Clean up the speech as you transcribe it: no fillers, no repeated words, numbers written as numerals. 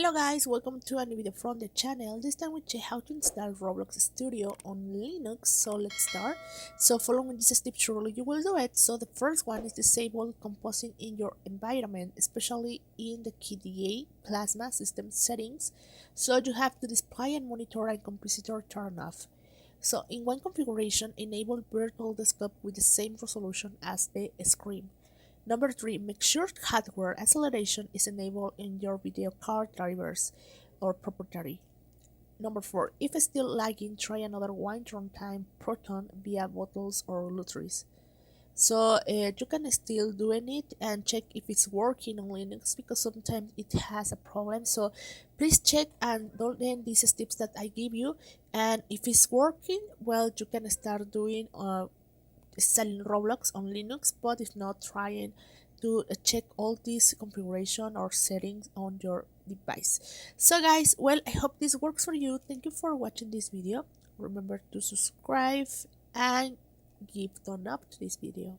Hello guys, welcome to a new video from the channel. This time we check how to install Roblox Studio on Linux. So let's start. So following this step surely you will do it. So the first one is disable composing in your environment, especially in the KDA plasma system settings. So you have to display and monitor and compositor turn off. So in one configuration, enable virtual desktop with the same resolution as the screen. Number 3. Make sure hardware acceleration is enabled in your video card drivers or proprietary. Number 4. If it's still lagging, try another one runtime Proton via bottles or lotteries. So you can still doing it and check if it's working on Linux because sometimes it has a problem. So please check and don't end these steps that I give you. And if it's working, well, you can start doing selling Roblox on Linux, but if not, trying to check all these configuration or settings on your device. So guys, well, I hope this works for you. Thank you for watching this video. Remember to subscribe and give thumb up to this video.